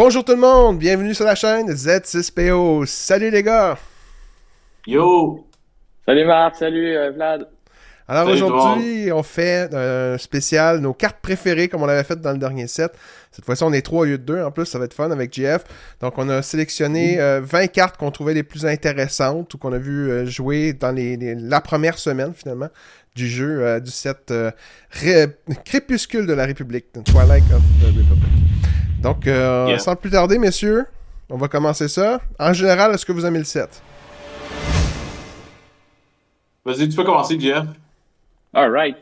Bonjour tout le monde, bienvenue sur la chaîne Z6PO. Salut les gars! Yo! Salut Marc, salut Vlad. Alors Salut tout le monde! aujourd'hui, on fait un spécial, nos cartes préférées comme on l'avait fait dans le dernier set. Cette fois-ci, on est 3 au lieu de 2. En plus, ça va être fun avec JF. Donc, on a sélectionné 20 cartes qu'on trouvait les plus intéressantes ou qu'on a vu jouer dans la première semaine finalement du jeu du set Crépuscule de la République, Twilight of the Republic. Donc, Yeah. sans plus tarder, messieurs, on va commencer ça. En général, est-ce que vous aimez le set? Vas-y, tu peux commencer, Jeff. All right.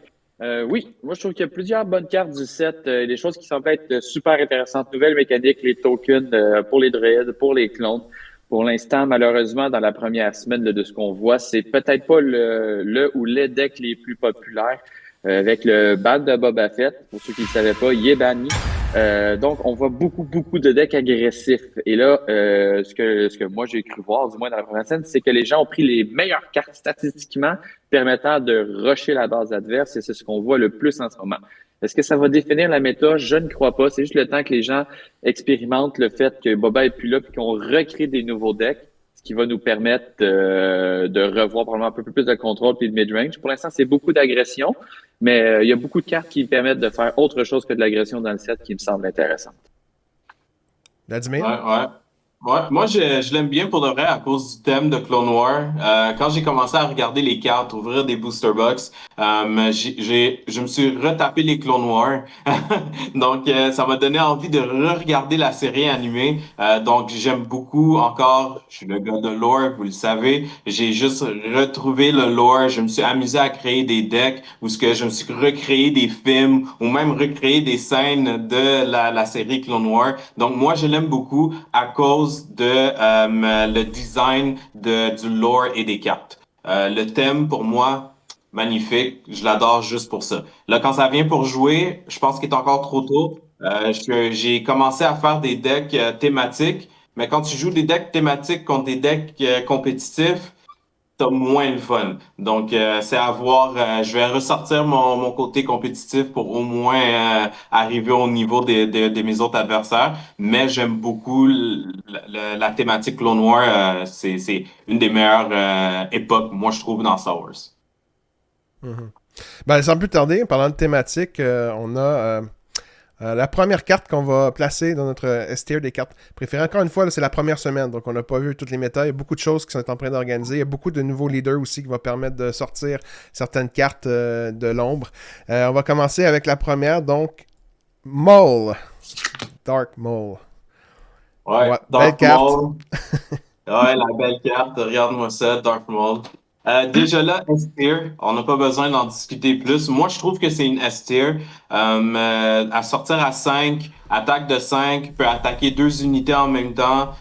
Oui, moi je trouve qu'il y a plusieurs bonnes cartes du set, des choses qui semblent être super intéressantes. Nouvelles mécaniques, les tokens pour les druides, pour les clones. Pour l'instant, malheureusement, dans la première semaine de ce qu'on voit, c'est peut-être pas le ou les decks les plus populaires. Avec le ban de Boba Fett, pour ceux qui ne le savaient pas, il est banni. Donc, on voit beaucoup de decks agressifs. Et là, ce que moi j'ai cru voir, du moins dans la première scène, c'est que les gens ont pris les meilleures cartes statistiquement permettant de rusher la base adverse, et c'est ce qu'on voit le plus en ce moment. Est-ce que ça va définir la méta? Je ne crois pas. C'est juste le temps que les gens expérimentent le fait que Boba est plus là et qu'on recrée des nouveaux decks, ce qui va nous permettre de revoir probablement un peu plus de contrôle et de mid-range. Pour l'instant, c'est beaucoup d'agression, mais il y a beaucoup de cartes qui permettent de faire autre chose que de l'agression dans le set qui me semble intéressante. Vladimir? Ouais. Ouais, moi, je l'aime bien pour de vrai à cause du thème de Clone War. Quand j'ai commencé à regarder les cartes, ouvrir des booster box, je me suis retapé les Clone War. Donc, ça m'a donné envie de re-regarder la série animée. Donc, j'aime beaucoup encore. Je suis le gars de lore, vous le savez. J'ai juste retrouvé le lore. Je me suis amusé à créer des decks où ce que je me suis recréé des films ou même recréé des scènes de la série Clone War. Donc, moi, je l'aime beaucoup à cause de le design du lore et des cartes. Le thème, pour moi, magnifique. Je l'adore juste pour ça. Là, quand ça vient pour jouer, je pense qu'il est encore trop tôt. J'ai commencé à faire des decks thématiques, mais quand tu joues des decks thématiques contre des decks compétitifs, t'as moins le fun. Donc, c'est à voir. Je vais ressortir mon côté compétitif pour au moins arriver au niveau de mes autres adversaires. Mais j'aime beaucoup la thématique Clone War. C'est une des meilleures époques, moi, je trouve, dans Star Wars. Mhm. Ben, sans plus tarder, en parlant de thématique, on a la première carte qu'on va placer dans notre S-tier des cartes préférées. Encore une fois, là, c'est la première semaine, donc on n'a pas vu toutes les méta. Il y a beaucoup de choses qui sont en train d'organiser. Il y a beaucoup de nouveaux leaders aussi qui vont permettre de sortir certaines cartes de l'ombre. On va commencer avec la première, donc Maul. Dark Maul. Ouais, Ouais, belle Darth carte. Maul. Ouais, la belle carte. Regarde-moi ça, Darth Maul. Déjà là, S-tier, on n'a pas besoin d'en discuter plus. Moi, je trouve que c'est une S-tier. À sortir à 5, attaque de 5, peut attaquer deux unités en même temps.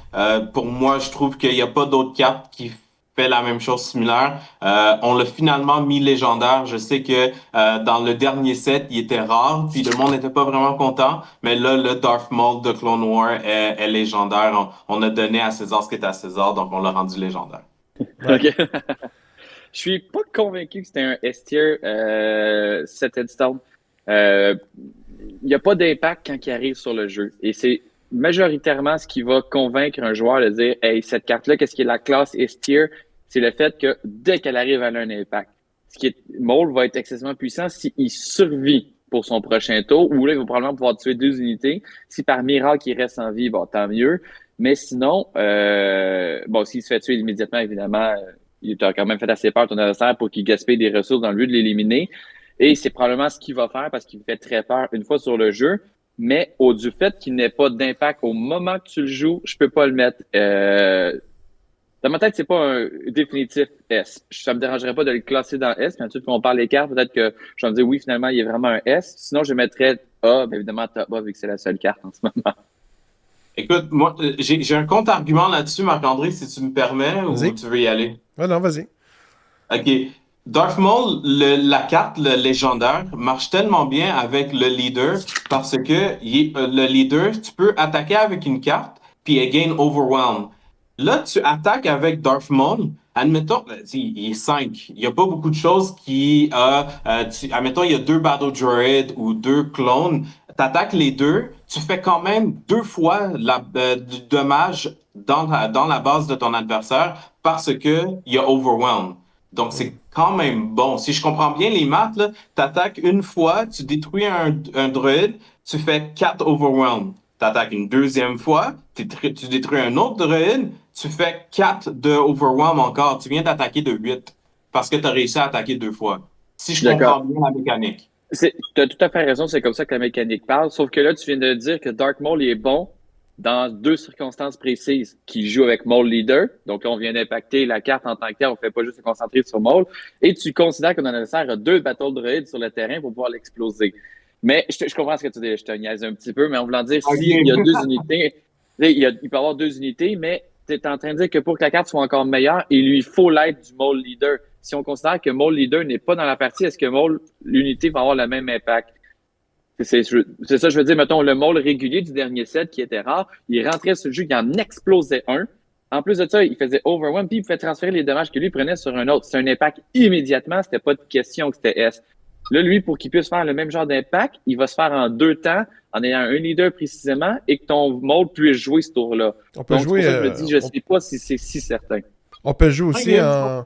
Pour moi, je trouve qu'il n'y a pas d'autre carte qui fait la même chose similaire. On l'a finalement mis légendaire. Je sais que dans le dernier set, il était rare, puis le monde n'était pas vraiment content. Mais là, le Darth Maul de Clone War est légendaire. On a donné à César ce qui était à César, donc on l'a rendu légendaire. Ouais. OK. Je suis pas convaincu que c'était un S tier, cet Headstone. Il n'y a pas d'impact quand il arrive sur le jeu. Et c'est majoritairement ce qui va convaincre un joueur de dire, hey, cette carte-là, qu'est-ce qui est la classe S tier? C'est le fait que dès qu'elle arrive, elle a un impact. Maul va être excessivement puissant s'il survit pour son prochain tour, ou là, il va probablement pouvoir tuer deux unités. Si par miracle il reste en vie, bon, tant mieux. Mais sinon, bon, s'il se fait tuer immédiatement, évidemment, il t'a quand même fait assez peur ton adversaire pour qu'il gaspille des ressources dans le but de l'éliminer. Et c'est probablement ce qu'il va faire parce qu'il fait très peur une fois sur le jeu. Mais du fait qu'il n'ait pas d'impact au moment que tu le joues, je peux pas le mettre. Dans ma tête, c'est pas un définitif S. Ça me dérangerait pas de le classer dans S, mais ensuite, quand on parle des cartes, peut-être que je vais me dire oui, finalement, il est vraiment un S. Sinon, je mettrais A, bien évidemment, top A, vu que c'est la seule carte en ce moment. Écoute, moi, j'ai un contre-argument là-dessus, Marc-André, si tu me permets, ou Vas-y. tu veux y aller? Ouais, non, vas-y. OK. Darth Maul, la carte, le légendaire, marche tellement bien avec le leader parce que le leader, tu peux attaquer avec une carte, puis elle gain Overwhelm. Là, tu attaques avec Darth Maul, admettons, il est 5. Il n'y a pas beaucoup de choses qui... admettons, il y a deux Battle Droids ou deux clones. t'attaques les deux, tu fais quand même 2 fois du dommage dans la base de ton adversaire parce que il y a overwhelm. Donc, Mm. c'est quand même bon. Si je comprends bien les maths, là, t'attaques une fois, tu détruis un druide, tu fais 4 overwhelm. T'attaques une deuxième fois, tu détruis un autre druide, tu fais 4 de overwhelm encore. Tu viens d'attaquer de 8 parce que tu as réussi à attaquer 2 fois. Si je D'accord. comprends bien la mécanique. Tu as tout à fait raison, c'est comme ça que la mécanique parle. Sauf que là, tu viens de dire que Dark Maul est bon dans 2 circonstances précises. Qu'il joue avec Maul Leader. Donc là, on vient d'impacter la carte en tant que telle. On ne fait pas juste se concentrer sur Maul. Et tu considères que ton adversaire a 2 Battle Droids sur le terrain pour pouvoir l'exploser. Mais je comprends ce que tu dis. Je te niaise un petit peu. Mais en voulant dire, s'il y a 2 unités, il peut y avoir 2 unités, mais tu es en train de dire que pour que la carte soit encore meilleure, il lui faut l'aide du Maul Leader. Si on considère que Maul Leader n'est pas dans la partie, est-ce que l'unité va avoir le même impact? C'est ça, je veux dire, mettons, le Maul régulier du dernier set qui était rare, il rentrait sur le jeu, il en explosait un. En plus de ça, il faisait overwhelm, puis il pouvait transférer les dommages que lui prenait sur un autre. C'est un impact immédiatement, c'était pas de question que c'était S. Là, lui, pour qu'il puisse faire le même genre d'impact, il va se faire en 2 temps, en ayant un leader précisément, et que ton Maul puisse jouer ce tour-là. On peut Donc, c'est pour jouer, ça que je me dis, je sais pas si c'est si certain. on peut jouer aussi Ok.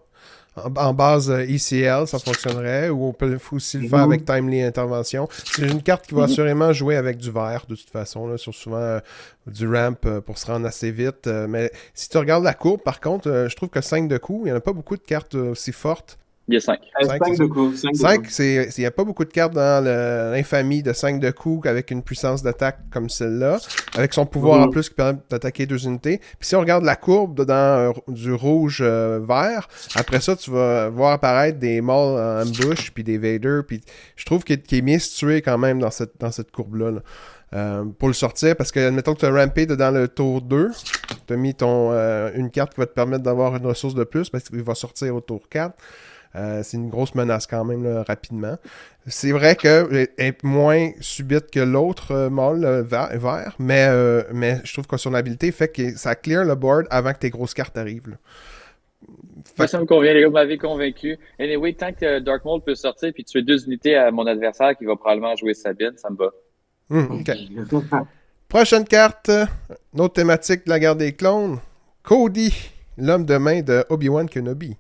en base ECL, ça fonctionnerait, ou on peut aussi le faire avec Timely Intervention. C'est une carte qui va assurément jouer avec du vert, de toute façon, là, sur souvent du ramp pour se rendre assez vite. Mais si tu regardes la courbe, par contre, je trouve que 5 de coups, il n'y en a pas beaucoup de cartes aussi fortes. Il y a 5. 5 de coups. 5 de 5, coups. il n'y a pas beaucoup de cartes dans l'infamie de 5 de coups avec une puissance d'attaque comme celle-là, avec son pouvoir en plus qui permet d'attaquer 2 unités. Puis si on regarde la courbe dans du rouge-vert, après ça, tu vas voir apparaître des Maul en ambush, puis des Vader, puis je trouve qu'il est mis tué quand même dans cette courbe-là. Là. Pour le sortir, parce que admettons que tu as rampé dans le tour 2, tu as mis une carte qui va te permettre d'avoir une ressource de plus, parce qu'il va sortir au tour 4. C'est une grosse menace quand même, là, rapidement. C'est vrai qu'elle est moins subite que l'autre Maul vert, mais je trouve que son habilité fait que ça clear le board avant que tes grosses cartes arrivent. Là. Ça me convient, les gars, vous m'avez convaincu. Anyway, tant que Dark Maul peut sortir puis tuer 2 unités à mon adversaire qui va probablement jouer Sabine, ça me va. OK. Prochaine carte, une autre thématique de la guerre des clones. Cody, l'homme de main de Obi-Wan Kenobi.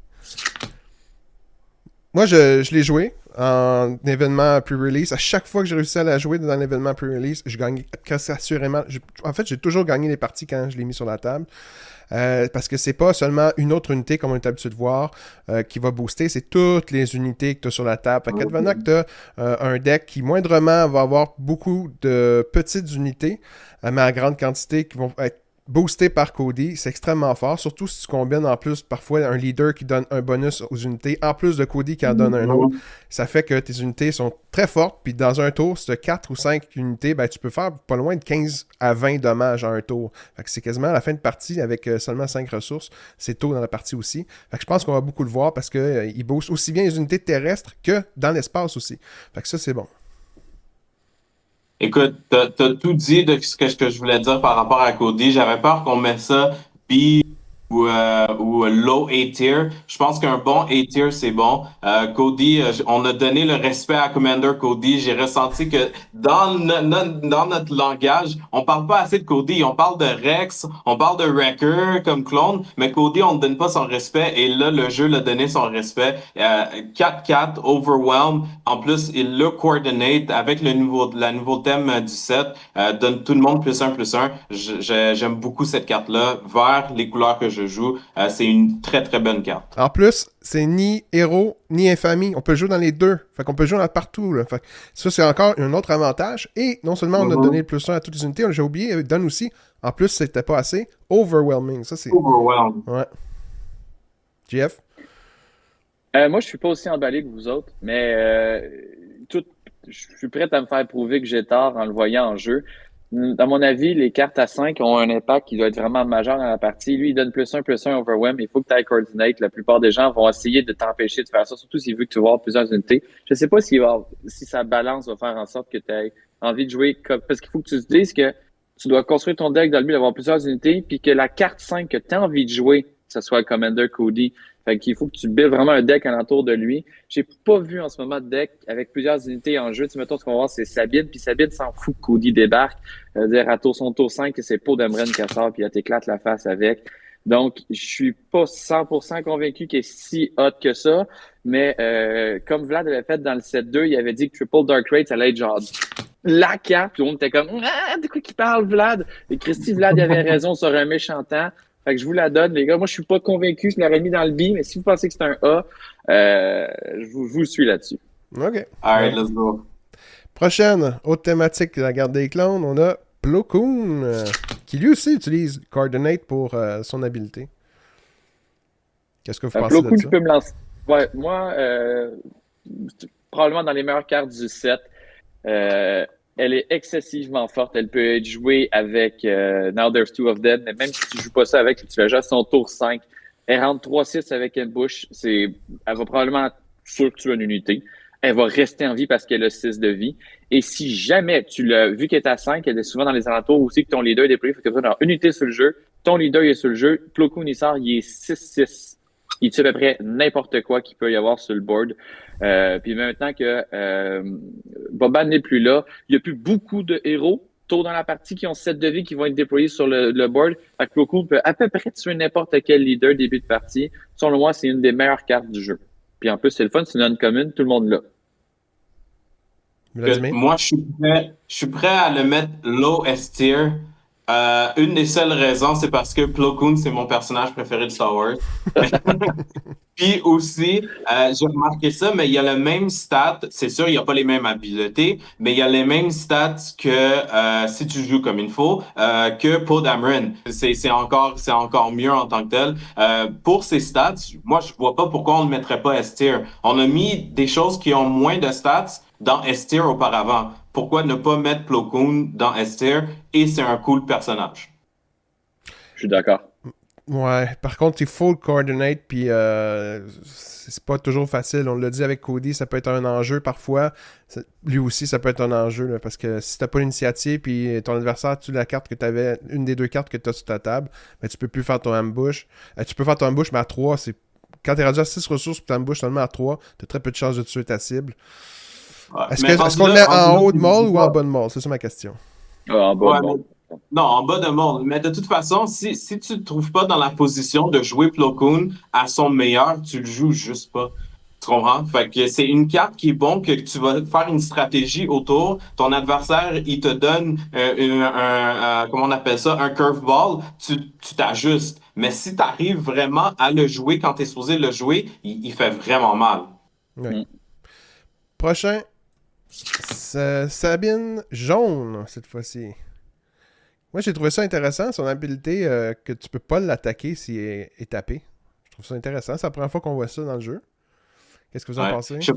Moi, je l'ai joué en événement pre-release. À chaque fois que j'ai réussi à la jouer dans l'événement pre-release, je gagne quasi assurément. En fait, j'ai toujours gagné les parties quand je l'ai mis sur la table. Parce que c'est pas seulement une autre unité, comme on est habitué de voir, qui va booster, c'est toutes les unités que tu as sur la table. Fait qu'advenant que tu as un deck qui, moindrement, va avoir beaucoup de petites unités, mais à grande quantité, qui vont être boosté par Cody, c'est extrêmement fort, surtout si tu combines en plus parfois un leader qui donne un bonus aux unités, en plus de Cody qui en donne un autre. Ça fait que tes unités sont très fortes, puis dans un tour, si tu as 4 ou 5 unités, ben, tu peux faire pas loin de 15 à 20 dommages à un tour. Fait que c'est quasiment à la fin de partie avec seulement 5 ressources. C'est tôt dans la partie aussi. Fait que je pense qu'on va beaucoup le voir parce qu'il booste aussi bien les unités terrestres que dans l'espace aussi. Fait que ça, c'est bon. Écoute, t'as tout dit de ce que je voulais dire par rapport à Cody. J'avais peur qu'on mette ça B ou low A-tier. Je pense qu'un bon A-tier, c'est bon. Cody, on a donné le respect à Commander Cody. J'ai ressenti que dans notre langage, on parle pas assez de Cody. On parle de Rex, on parle de Wrecker comme clone, mais Cody, on ne donne pas son respect. Et là, le jeu l'a donné son respect. 4-4, Overwhelm. En plus, il le coordinate avec la nouveau thème du set. Donne tout le monde +1/+1. J'aime beaucoup cette carte-là. Vert, les couleurs que je joue, c'est une très très bonne carte. En plus, c'est ni héros ni infamie. On peut jouer dans les deux. Fait qu'on peut jouer partout. Là. Fait que ça, c'est encore un autre avantage. Et non seulement on a donné le +1 à toutes les unités, j'ai oublié, il donne aussi, en plus, c'était pas assez, overwhelming. Ça, c'est... Overwhelm. Ouais. Jeff? Moi, je suis pas aussi emballé que vous autres, mais je suis prêt à me faire prouver que j'ai tort en le voyant en jeu. À mon avis, les cartes à 5 ont un impact qui doit être vraiment majeur dans la partie. Lui, il donne +1/+1 overwhelm. Il faut que tu ailles coordinate. La plupart des gens vont essayer de t'empêcher de faire ça, surtout s'il veut que tu vas avoir plusieurs unités. Je sais pas si sa balance va faire en sorte que tu aies envie de jouer parce qu'il faut que tu te dises que tu dois construire ton deck dans le but d'avoir plusieurs unités, puis que la carte 5 que tu as envie de jouer ce soit Commander Cody. Fait qu'il faut que tu builds vraiment un deck alentour de lui. J'ai pas vu en ce moment de deck avec plusieurs unités en jeu. Tu sais, mettons, ce qu'on va voir, c'est Sabine, puis Sabine s'en fout que Cody débarque. Dire à son tour 5 que c'est Poe Dameron qui sort, puis elle t'éclate la face avec. Donc, je suis pas 100% convaincu qu'il est si hot que ça, mais comme Vlad avait fait dans le set 2, il avait dit que Triple Dark Raid, ça allait être genre la carte, puis on était comme « Ah, de quoi qu'il parle, Vlad? » Et Christy, Vlad avait raison sur un méchant temps. Fait que je vous la donne, les gars. Moi, je suis pas convaincu, je l'aurais mis dans le B, mais si vous pensez que c'est un A, je vous suis là-dessus. OK. Alright, let's go. Prochaine, autre thématique de la garde des clones, on a Plo Koon, qui lui aussi utilise Coordinate pour son habileté. Qu'est-ce que vous pensez Plo de Koon, ça? je peux me lancer. Ouais, moi, probablement dans les meilleures cartes du set. Elle est excessivement forte. Elle peut être jouée avec Now There's Two of Them, mais même si tu joues pas ça avec, si tu la joues à son tour 5, elle rentre 3-6 avec Ambush. Elle va probablement sûr que tu as une unité. Elle va rester en vie parce qu'elle a 6 de vie. Et si jamais tu l'as vu qu'elle est à 5, elle est souvent dans les alentours aussi que ton leader est déployé, il faut que tu aies une unité sur le jeu. Ton leader est sur le jeu. Plo Koon, il sort, il est 6-6. Il tue à peu près n'importe quoi qu'il peut y avoir sur le board. Puis maintenant que Boban n'est plus là, il n'y a plus beaucoup de héros tôt dans la partie qui ont 7 de vie qui vont être déployés sur le board. Fait que Plo Koon peut à peu près tuer n'importe quel leader début de partie. Selon moi, c'est une des meilleures cartes du jeu. Puis en plus, c'est le fun, c'est une non-commune, tout le monde l'a. Moi, je suis prêt à le mettre low S tier. Une des seules raisons, c'est parce que Plo Koon, c'est mon personnage préféré de Star Wars. Puis aussi, j'ai remarqué ça, mais il y a le même stat. C'est sûr, il n'y a pas les mêmes habiletés, mais il y a les mêmes stats que si tu joues comme il faut, que Poe Dameron. C'est encore mieux en tant que tel. Pour ces stats, moi, je vois pas pourquoi on ne mettrait pas S tier. On a mis des choses qui ont moins de stats dans S tier auparavant. Pourquoi ne pas mettre Plo Koon dans S tier? Et c'est un cool personnage. Je suis d'accord. Ouais, par contre, il faut le coordinate, puis c'est pas toujours facile. On l'a dit avec Cody, ça peut être un enjeu parfois. Lui aussi, ça peut être un enjeu, là, parce que si t'as pas l'initiative, puis ton adversaire tue la carte que t'avais, une des deux cartes que t'as sur ta table, ben, tu peux plus faire ton ambush. Tu peux faire ton ambush, mais à 3, quand t'es rendu à 6 ressources pour t'ambush seulement à 3, t'as très peu de chances de tuer ta cible. Ouais, Est-ce qu'on le met en haut de mall ou en bas de mall? C'est ça ma question. En bas de mall. Non, en bas de monde. Mais de toute façon, si tu ne te trouves pas dans la position de jouer Plo Koon à son meilleur, tu le joues juste pas. Tu comprends? Fait que c'est une carte qui est bon, que tu vas faire une stratégie autour. Ton adversaire, il te donne comment on appelle ça, un curveball. Tu t'ajustes. Mais si tu arrives vraiment à le jouer quand tu es supposé le jouer, il fait vraiment mal. Ouais. Prochain, Sabine Jaune, cette fois-ci. Moi, j'ai trouvé ça intéressant, son habileté que tu peux pas l'attaquer s'il est tapé. Je trouve ça intéressant. C'est la première fois qu'on voit ça dans le jeu. Qu'est-ce que vous en pensez? Je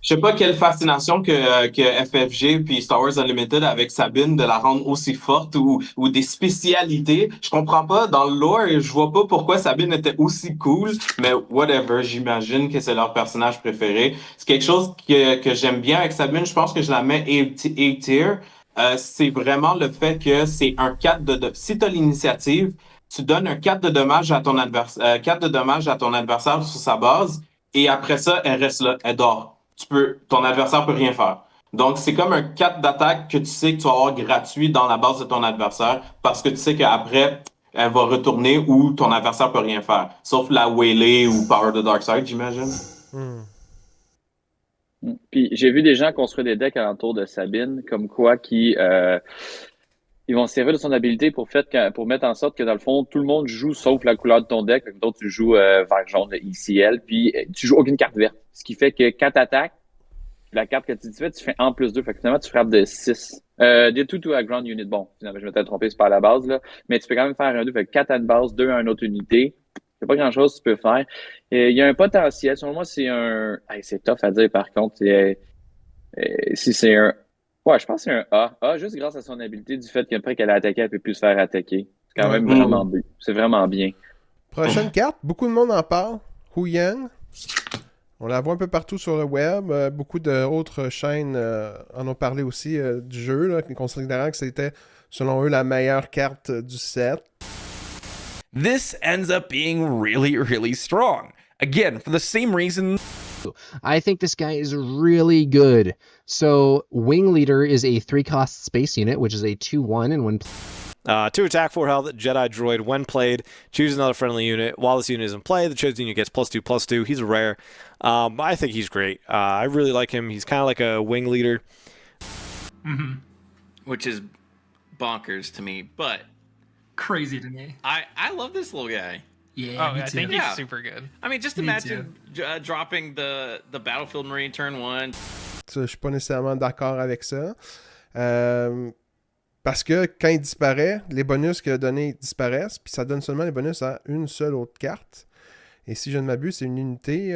sais pas quelle fascination que FFG puis Star Wars Unlimited avec Sabine de la rendre aussi forte ou des spécialités. Je comprends pas. Dans le lore, je vois pas pourquoi Sabine était aussi cool, mais whatever, j'imagine que c'est leur personnage préféré. C'est quelque chose que j'aime bien avec Sabine. Je pense que je la mets A-tier. C'est vraiment le fait que c'est un 4 si tu as l'initiative, tu donnes un 4 de dommages à ton adversaire, 4 de dommages à ton adversaire sur sa base, et après ça, elle reste là, elle dort. Ton adversaire peut rien faire. Donc, c'est comme un 4 d'attaque que tu sais que tu vas avoir gratuit dans la base de ton adversaire parce que tu sais qu'après, elle va retourner ou ton adversaire peut rien faire. Sauf la Waylay ou Power the Dark Side, j'imagine. Puis j'ai vu des gens construire des decks alentour de Sabine, comme quoi ils vont se servir de son habilité pour mettre en sorte que dans le fond, tout le monde joue sauf la couleur de ton deck. Donc tu joues vert jaune ICL, puis tu joues aucune carte verte. Ce qui fait que quand tu attaques, la carte que tu fais, tu fais en plus 2. Fait que finalement, tu frappes de 6. Des 2 to a ground unit. Bon, finalement, je m'étais trompé, c'est pas à la base, là. Mais tu peux quand même faire un 2. Fait que 4 à une base, 2 à une autre unité. Il n'y a pas grand-chose que tu peux faire. Il y a un potentiel. Selon moi, c'est un... c'est tough à dire, par contre. Si c'est un... Ouais, je pense que c'est un A. A, juste grâce à son habilité du fait qu'après qu'elle a attaqué, elle peut plus se faire attaquer. C'est quand même vraiment beau. C'est vraiment bien. Prochaine carte, beaucoup de monde en parle. Hu Yang. On la voit un peu partout sur le web. Beaucoup d'autres chaînes en ont parlé aussi du jeu, là, considérant que c'était, selon eux, la meilleure carte du set. this ends up being really, really strong. Again, for the same reason. I think this guy is really good. So Wing Leader is a 3-cost space unit, which is a 2/1, and when 2 attack, 4 health, Jedi droid. When played, choose another friendly unit. While this unit is in play, the chosen unit gets +2/+2. He's a rare. I think he's great. I really like him. He's kind of like a wing leader. Which is bonkers to me, but Crazy to me. I love this little guy. Yeah, me I too. think he's Yeah. super good. I mean, just Me imagine dropping the Battlefield Marine turn 1. Ça, je suis pas nécessairement d'accord avec ça. Parce que quand il disparaît, les bonus qu'il a donnés disparaissent, puis ça donne seulement les bonus à une seule autre carte. Et si je ne m'abuse, c'est une unité.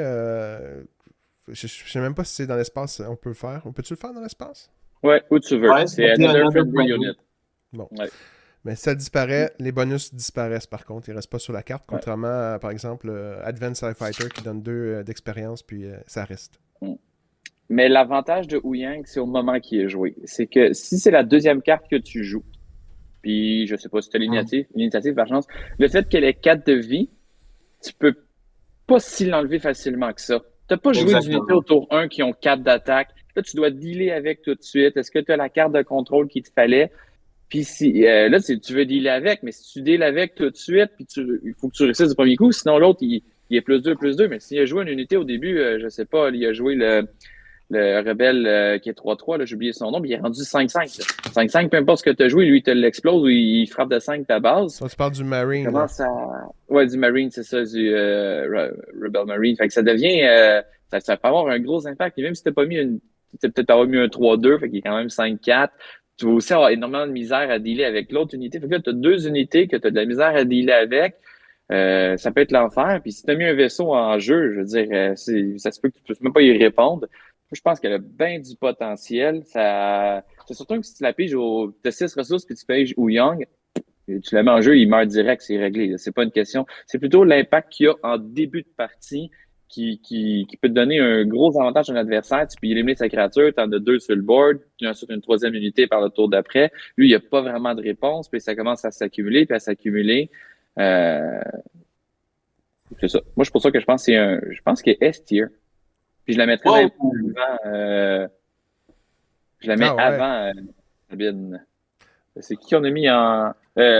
Je sais même pas si c'est dans l'espace, on peut le faire. On peut-tu le faire dans l'espace? Ouais, où tu veux. Ouais, c'est Another Friendly Unit. Bon. Ouais. Mais si ça disparaît, les bonus disparaissent par contre. Ils restent pas sur la carte, contrairement à, par exemple, Advanced Sci Fighter qui donne 2 d'expérience, puis ça reste. Mais l'avantage de Ouyang, c'est au moment qu'il est joué. C'est que si c'est la deuxième carte que tu joues, puis je sais pas si tu as l'initiative par chance, le fait qu'elle ait 4 de vie, tu peux pas si l'enlever facilement que ça. T'as pas joué d'unités au tour 1 qui ont 4 d'attaque. Là, tu dois dealer avec tout de suite. Est-ce que tu as la carte de contrôle qu'il te fallait? Puis si là, tu veux dealer avec, mais si tu deals avec tout de suite, puis il faut que tu réussisses du premier coup, sinon l'autre, il est +2/+2. Mais s'il a joué une unité au début, je sais pas, il a joué le rebelle qui est 3/3, là, j'ai oublié son nom, mais il est rendu 5/5. 5/5, peu importe ce que tu as joué, lui, il te l'explose ou il frappe de 5 ta base. Ça, tu parles du Marine. Comment ça... Ouais, du Marine, c'est ça, du Rebel Marine. Fait que ça devient... ça peut avoir un gros impact. Et même si t'as pas mis t'as peut-être avoir mis un 3/2, fait qu'il est quand même 5/4. Tu vas aussi avoir énormément de misère à dealer avec l'autre unité. Fait que là, tu as 2 unités que tu as de la misère à dealer avec. Ça peut être l'enfer. Puis si tu as mis un vaisseau en jeu, je veux dire, ça se peut que tu ne peux même pas y répondre. Je pense qu'elle a bien du potentiel. C'est surtout que si tu la piges t'as 6 ressources puis tu piges Ouyang, tu la mets en jeu, il meurt direct, c'est réglé. Là. C'est pas une question. C'est plutôt l'impact qu'il y a en début de partie qui peut te donner un gros avantage à un adversaire. Tu peux éliminer sa créature, tu en as 2 sur le board, puis ensuite une 3e unité par le tour d'après. Lui, il n'y a pas vraiment de réponse, puis ça commence à s'accumuler, puis à s'accumuler. C'est ça. Moi, c'est pour ça que je pense qu'il est S-tier. Puis je la mettrais même avant. Je la mets avant Sabine. C'est qui qu'on a mis en.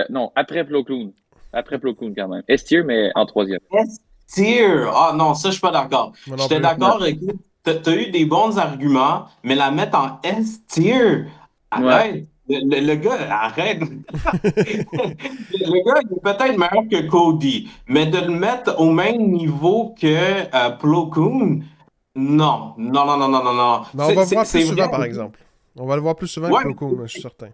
Non, après Plo Koon. Après Plo Koon, quand même. S-tier, mais en 3e. S-tier! Ah non, ça, je suis pas d'accord. J'étais d'accord, écoute, t'as eu des bons arguments, mais la mettre en S-tier, arrête! Ouais. Le gars, arrête! Le gars, il est peut-être meilleur que Cody, mais de le mettre au même niveau que Plo Koon, non. Mais on va le voir plus souvent, par exemple. On va le voir plus souvent que Plo Koon, je suis certain.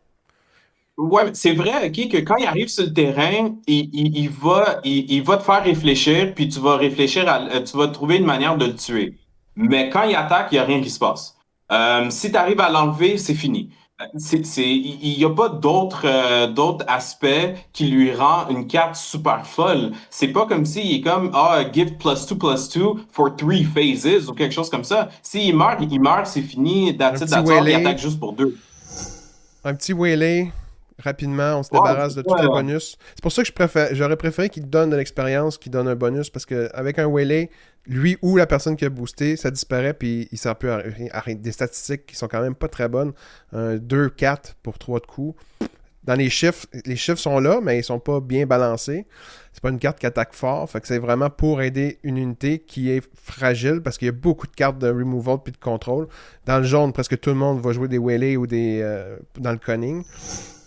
Ouais, c'est vrai, OK, que quand il arrive sur le terrain, il va te faire réfléchir, puis tu vas réfléchir tu vas trouver une manière de le tuer. Mais quand il attaque, il n'y a rien qui se passe. Si tu arrives à l'enlever, c'est fini. Il n'y a pas d'autres aspects qui lui rend une carte super folle. C'est pas comme s'il est comme give +2/+2 for 3 phases ou quelque chose comme ça. S'il meurt, c'est fini. That's it, il attaque juste pour 2. Un petit Waylay. Rapidement, on se débarrasse de tous les bonus. C'est pour ça que j'aurais préféré qu'il donne de l'expérience, qu'il donne un bonus, parce qu'avec un Waylay, lui ou la personne qui a boosté, ça disparaît, puis il sert plus à des statistiques qui sont quand même pas très bonnes. 2-4 pour 3 de coups. Dans les chiffres sont là, mais ils sont pas bien balancés. C'est pas une carte qui attaque fort, fait que c'est vraiment pour aider une unité qui est fragile, parce qu'il y a beaucoup de cartes de removal puis de contrôle. Dans le jaune, presque tout le monde va jouer des Waylay ou dans le conning.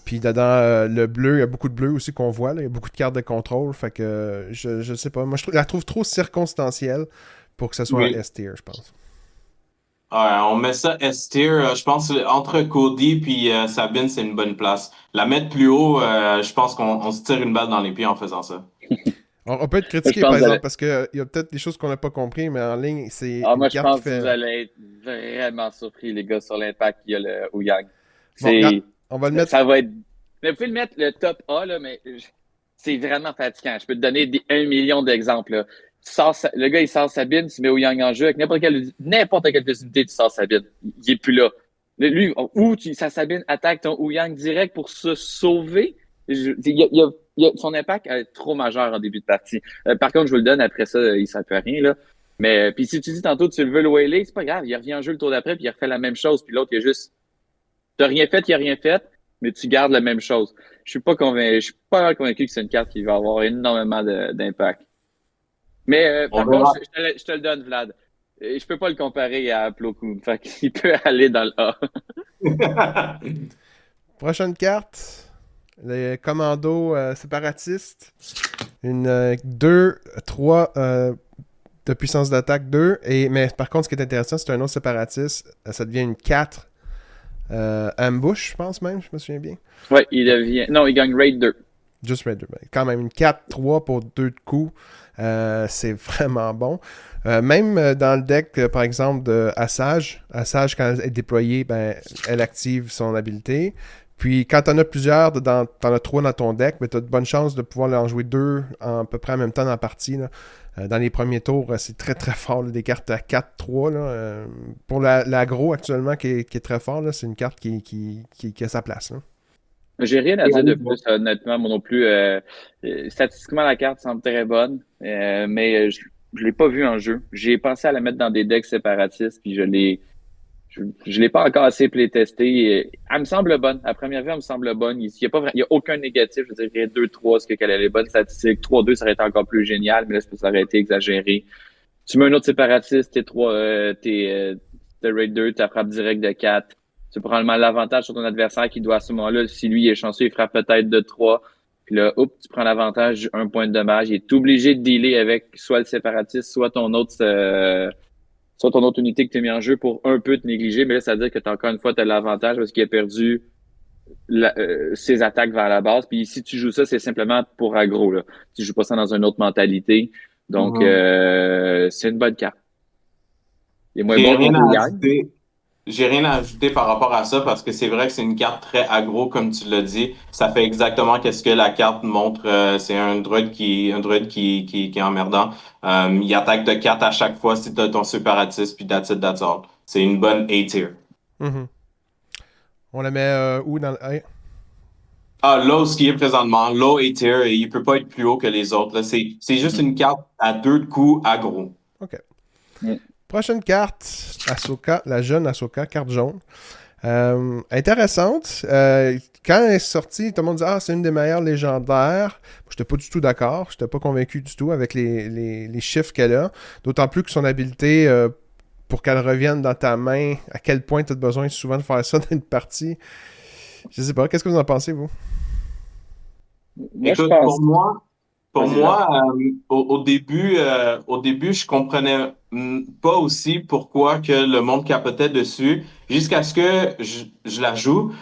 Puis dans le bleu, il y a beaucoup de bleu aussi qu'on voit. Là. Il y a beaucoup de cartes de contrôle. Fait que je sais pas. Moi, je la trouve trop circonstancielle pour que ça soit un S-tier, je pense. Ouais, on met ça S-tier. Je pense entre Cody et Sabine, c'est une bonne place. La mettre plus haut, je pense qu'on se tire une balle dans les pieds en faisant ça. On peut être critiqué, par exemple, parce qu'il y a peut-être des choses qu'on n'a pas compris, mais en ligne, c'est moi, je pense que vous allez être vraiment surpris, les gars, sur l'impact qu'il y a le Ouyang. On va le mettre. Ça va être. Mais vous pouvez le mettre le top A, là, mais c'est vraiment fatigant. Je peux te donner 1 million d'exemples. Là. Le gars, il sort Sabine, tu mets Ouyang en jeu. Avec n'importe quelle unité, tu sors Sabine. Il est plus là. Lui, sa Sabine attaque ton Ouyang direct pour se sauver. Il y a son impact est trop majeur en début de partie. Par contre, je vous le donne, après ça, il ne sert plus à rien, là. Mais puis si tu dis tantôt tu le veux le whaler, c'est pas grave, il revient en jeu le tour d'après, puis il refait la même chose, puis l'autre, il a juste. T'as rien fait, il a rien fait, mais tu gardes la même chose. Je suis pas convaincu que c'est une carte qui va avoir énormément d'impact. Mais On par verra. contre, je te le donne, Vlad. Je peux pas le comparer à Plo Koon. Fait qu'il peut aller dans le A. Prochaine carte. Les commandos séparatistes. Une 2, 3 de puissance d'attaque 2. Mais par contre, ce qui est intéressant, c'est un autre séparatiste. Ça devient une 4 ambush, je pense même, je me souviens bien. Ouais, il devient. Non, il gagne Raid 2. Juste Raid 2. Quand même, une 4-3 pour 2 de coups. C'est vraiment bon. Même dans le deck, par exemple, de Assage, quand elle est déployée, ben, elle active son habilité. Puis quand t'en as plusieurs, t'en as 3 dans ton deck, ben, t'as de bonnes chances de pouvoir en jouer 2 à peu près en même temps dans la partie. Là. Dans les premiers tours, c'est très très fort, là, des cartes à 4-3. Là. Pour l'agro actuellement, qui est très fort, là, c'est une carte qui a sa place. Là. J'ai rien à dire de plus, honnêtement, moi non plus. Statistiquement, la carte semble très bonne, mais je l'ai pas vue en jeu. J'ai pensé à la mettre dans des decks séparatistes, puis je l'ai pas encore assez playtesté. Elle me semble bonne. À première vue, elle me semble bonne. Il y a aucun négatif. Je dirais 2-3, ce qu'elle a les bonnes statistiques. 3-2, ça aurait été encore plus génial, mais là, ça aurait été exagéré. Tu mets un autre séparatiste, t'es Raid 2, tu frappe direct de 4. Tu prends probablement l'avantage sur ton adversaire qui doit à ce moment-là, si lui est chanceux, il frappe peut-être de 3. Puis là, tu prends l'avantage, 1 point de dommage. Il est obligé de dealer avec soit le séparatiste, soit ton autre unité que tu as mis en jeu pour un peu te négliger. Mais là, ça veut dire que encore une fois, tu as l'avantage parce qu'il a perdu ses attaques vers la base. Puis si tu joues ça, c'est simplement pour aggro. Là. Tu joues pas ça dans une autre mentalité. Donc, c'est une bonne carte. Il est moins J'ai bon rien qu'on à gagne. ajouter. J'ai rien à ajouter par rapport à ça parce que c'est vrai que c'est une carte très aggro, comme tu l'as dit. Ça fait exactement qu'est-ce que la carte montre. C'est un druide qui est emmerdant. Il attaque de 4 à chaque fois si tu as ton séparatiste, puis that's it, that's all. C'est une bonne A-tier. Mm-hmm. On la met où dans le A? Ah, là où ce qui est présentement, low A-tier, et il peut pas être plus haut que les autres. Là. C'est juste une carte à 2 de coups aggro. OK. Mm. Prochaine carte, Ahsoka, la jeune Ahsoka, carte jaune. Intéressante. Quand elle est sortie, tout le monde dit « Ah, c'est une des meilleures légendaires. » Je n'étais pas du tout d'accord. Je n'étais pas convaincu du tout avec les chiffres qu'elle a. D'autant plus que son habilité, pour qu'elle revienne dans ta main, à quel point tu as besoin souvent de faire ça dans une partie. Je sais pas. Qu'est-ce que vous en pensez, vous? Moi, Écoute, je pense. pour Vas-y, moi, au début, je comprenais pas aussi pourquoi que le monde capotait dessus, jusqu'à ce que je la joue.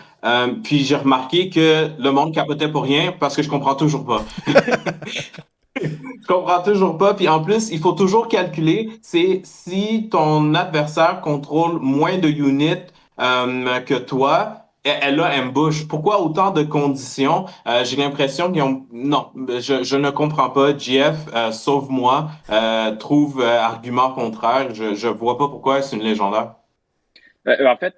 Puis j'ai remarqué que le monde capotait pour rien parce que je comprends toujours pas. Je comprends toujours pas. Puis en plus, il faut toujours calculer, c'est si ton adversaire contrôle moins de units que toi, elle a ambush. Pourquoi autant de conditions? J'ai l'impression qu'ils ont... Non, je ne comprends pas. GF, sauve-moi, trouve argument contraire. Je vois pas pourquoi c'est une légendaire. En fait,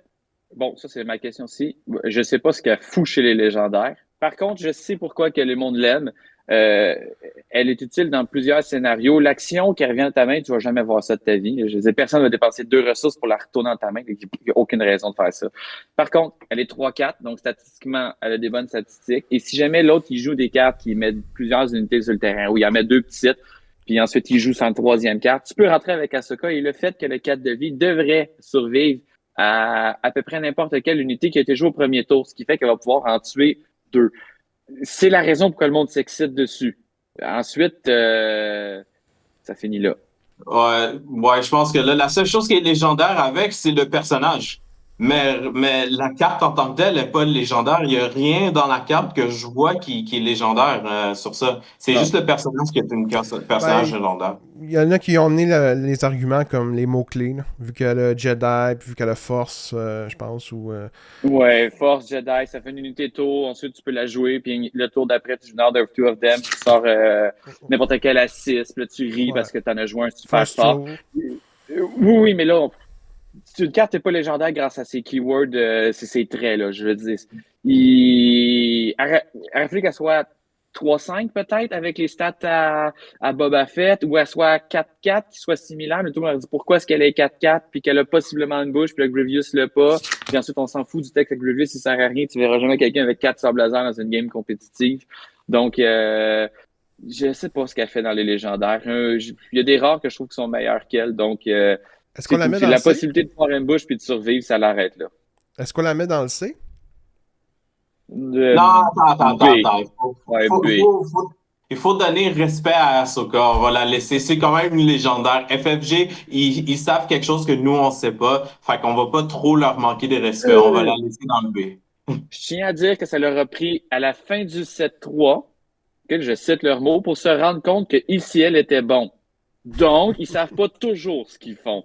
bon, ça, c'est ma question aussi. Je sais pas ce qu'elle fout chez les légendaires. Par contre, je sais pourquoi que le monde l'aime. Elle est utile dans plusieurs scénarios. L'action qui revient à ta main, tu vas jamais voir ça de ta vie. Je veux dire, personne ne va dépenser 2 ressources pour la retourner dans ta main. Il n'y a aucune raison de faire ça. Par contre, elle est 3-4, donc statistiquement, elle a des bonnes statistiques. Et si jamais l'autre, il joue des cartes qui mettent plusieurs unités sur le terrain, ou il en met 2 petites, puis ensuite il joue sans 3e carte, tu peux rentrer avec Ahsoka. Et le fait que le 4 de vie devrait survivre à peu près n'importe quelle unité qui a été jouée au premier tour, ce qui fait qu'elle va pouvoir en tuer 2. C'est la raison pourquoi le monde s'excite dessus. Ensuite, ça finit là. Ouais, je pense que là, la seule chose qui est légendaire avec, c'est le personnage. Mais la carte en tant que telle n'est pas légendaire. Il n'y a rien dans la carte que je vois qui est légendaire sur ça. C'est Non. juste le personnage qui est un personnage légendaire. Il y en a qui ont amené les arguments comme les mots-clés, là, vu qu'elle a Jedi, puis vu qu'elle a Force, je pense, ou... Ouais, Force, Jedi, ça fait une unité tour. Ensuite, tu peux la jouer. Puis le tour d'après, tu joues Order of Two of Them. Tu sors n'importe quel à 6. Puis là, tu ris parce que tu en as joué un super First fort. Tour. Oui, mais là, une carte n'est pas légendaire grâce à ses keywords, c'est ses traits, là, je veux dire. Il aurait fallu qu'elle soit 3-5 peut-être avec les stats à Boba Fett, ou elle soit 4-4, qui soit similaire, mais tout le monde dit pourquoi est-ce qu'elle est 4-4, puis qu'elle a possiblement une bouche, puis le Grievous l'a pas, puis ensuite on s'en fout du texte que Grievous, il sert à rien, tu verras jamais quelqu'un avec 4 sables laser dans une game compétitive. Donc, je sais pas ce qu'elle fait dans les légendaires. Il y a des rares que je trouve qui sont meilleurs qu'elle, donc Est-ce qu'on la met c'est dans la le C? possibilité de faire une bouche puis de survivre, ça l'arrête là. Est-ce qu'on la met dans le C? Non, attends. B. Il faut donner respect à Ahsoka. On va la laisser. C'est quand même une légendaire. FFG, ils savent quelque chose que nous, on sait pas. Fait qu'on va pas trop leur manquer de respect. On va la laisser dans le B. Je tiens à dire que ça leur a pris à la fin du 7-3, que je cite leur mot, pour se rendre compte que ICL était bon. Donc, ils savent pas toujours ce qu'ils font.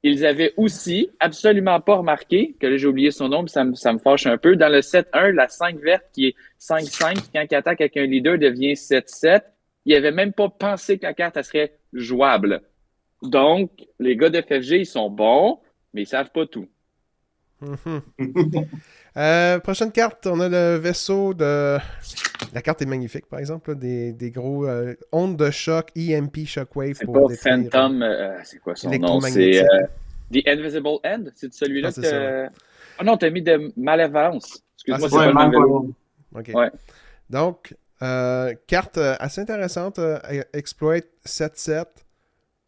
Ils avaient aussi absolument pas remarqué, que là j'ai oublié son nom, puis ça me fâche un peu, dans le 7-1, la 5 verte qui est 5-5, quand il attaque avec un leader devient 7-7, ils n'avaient même pas pensé que la carte elle serait jouable. Donc, les gars de FFG, ils sont bons, mais ils savent pas tout. Prochaine carte, on a le vaisseau de... La carte est magnifique, par exemple, là, des gros ondes de choc, EMP Shockwave C'est pour pas détruire, Phantom, c'est quoi son nom? électromagnétique. C'est The Invisible End? C'est celui-là Ah, c'est ça, ouais. Ah non, t'as mis de Malévolence. Excuse-moi, Ah, c'est c'est pas ça. le même vélo. OK. Ouais. Donc, carte assez intéressante. Exploit 7-7.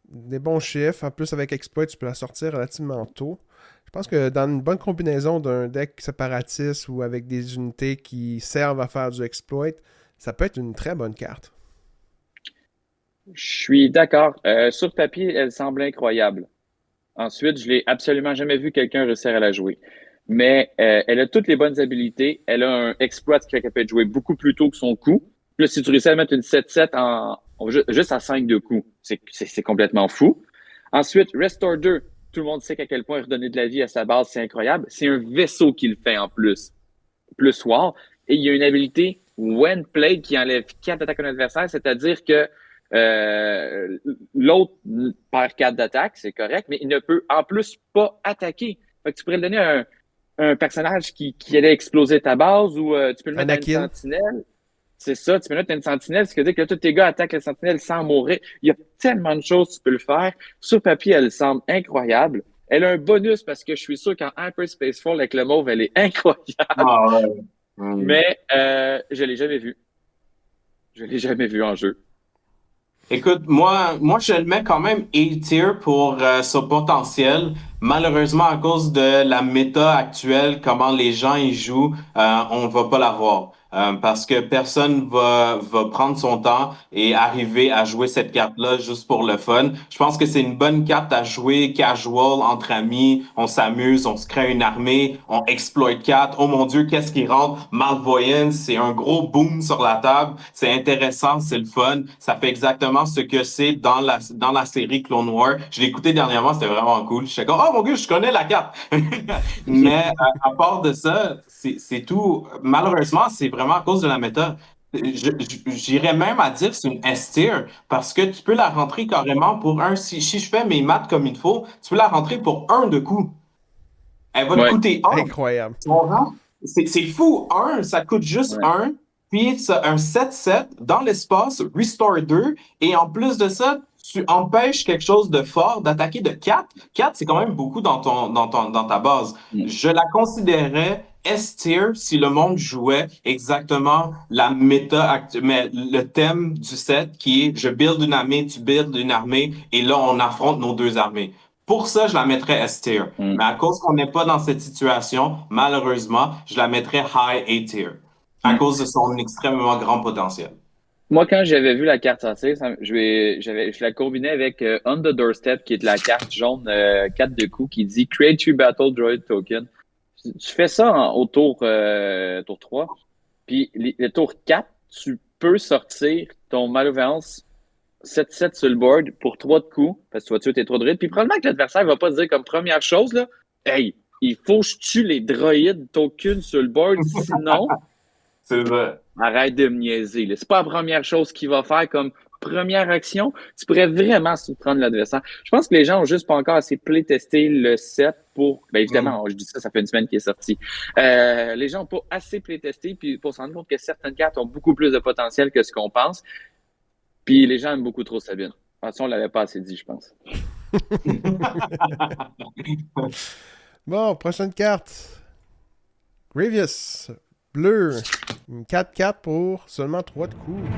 Des bons chiffres. En plus, avec Exploit, tu peux la sortir relativement tôt. Je pense que dans une bonne combinaison d'un deck séparatiste ou avec des unités qui servent à faire du Exploit, ça peut être une très bonne carte. Je suis d'accord. Sur papier, elle semble incroyable. Ensuite, je l'ai absolument jamais vu quelqu'un réussir à la jouer. Mais elle a toutes les bonnes habilités. Elle a un exploit qui fait qu'elle peut être jouée beaucoup plus tôt que son coup. Puis là, si tu réussis à mettre une 7-7 juste à 5 de coups, c'est complètement fou. Ensuite, Restore 2. Tout le monde sait qu'à quel point redonner de la vie à sa base, c'est incroyable. C'est un vaisseau qui le fait en plus. Plus War. Et il y a une habilité When Played qui enlève 4 d'attaque à un adversaire, c'est-à-dire que l'autre perd 4 d'attaque, c'est correct, mais il ne peut en plus pas attaquer. Fait que tu pourrais le donner à un personnage qui allait exploser ta base, ou tu peux le mettre à une sentinelle. C'est ça, tu peux le mettre à une sentinelle, ce qui veut dire que tous tes gars attaquent la sentinelle sans mourir. Il y a tellement de choses que tu peux le faire. Sur papier, elle semble incroyable. Elle a un bonus parce que je suis sûr qu'en Hyperspace Fall avec le mauve, elle est incroyable. Ah ouais. Mais je l'ai jamais vue. Je l'ai jamais vue en jeu. Écoute, moi, je le mets quand même A-tier pour son potentiel. Malheureusement, à cause de la méta actuelle, comment les gens y jouent, on va pas l'avoir. Parce que personne va prendre son temps et arriver à jouer cette carte-là juste pour le fun. Je pense que c'est une bonne carte à jouer casual, entre amis. On s'amuse, on se crée une armée, on exploit 4. Oh mon Dieu, qu'est-ce qui rentre? Malvoyance, c'est un gros boom sur la table. C'est intéressant, c'est le fun. Ça fait exactement ce que c'est dans la série Clone Wars. Je l'ai écouté dernièrement, c'était vraiment cool. J'étais comme, oh mon Dieu, je connais la carte. Mais à part de ça, c'est tout. Malheureusement, c'est vraiment à cause de la méta. J'irais même à dire que c'est une S-tier parce que tu peux la rentrer carrément pour un. Si je fais mes maths comme il faut, tu peux la rentrer pour 1 de coup. Elle va te coûter 1. Incroyable. C'est fou. 1, ça coûte juste 1. Puis un 7-7 dans l'espace, Restore 2. Et en plus de ça, tu empêches quelque chose de fort d'attaquer de 4. 4, c'est quand même beaucoup dans ta base. Je la considérais S-tier si le monde jouait exactement la méta, mais le thème du set qui est je build une armée, tu build une armée, et là on affronte nos deux armées. Pour ça, je la mettrais S-tier. Mais à cause qu'on n'est pas dans cette situation, malheureusement, je la mettrais high A-tier. À cause de son extrêmement grand potentiel. Moi, quand j'avais vu la carte sortir, je la combinais avec On the Doorstep, qui est de la carte jaune 4 de coups, qui dit Create 2 Battle Droid Token. Tu fais ça au tour 3. Puis le tour 4, tu peux sortir ton Malevolence 7-7 sur le board pour 3 de coups, parce que tu vas tuer tes 3 droïdes. Puis probablement que l'adversaire va pas te dire comme première chose, là, hey, il faut que je tue les droïdes token sur le board, sinon... C'est vrai. Arrête de me niaiser. C'est pas la première chose qu'il va faire comme première action, tu pourrais vraiment surprendre l'adversaire. Je pense que les gens ont juste pas encore assez playtesté le set pour... Bien évidemment, je dis ça fait une semaine qu'il est sorti. Les gens n'ont pas assez playtesté puis pour se rendre compte que certaines cartes ont beaucoup plus de potentiel que ce qu'on pense. Puis les gens aiment beaucoup trop Sabine. De toute façon, on l'avait pas assez dit, je pense. Bon, prochaine carte. Grievous. Bleu. Une 4-4 pour seulement 3 de coups.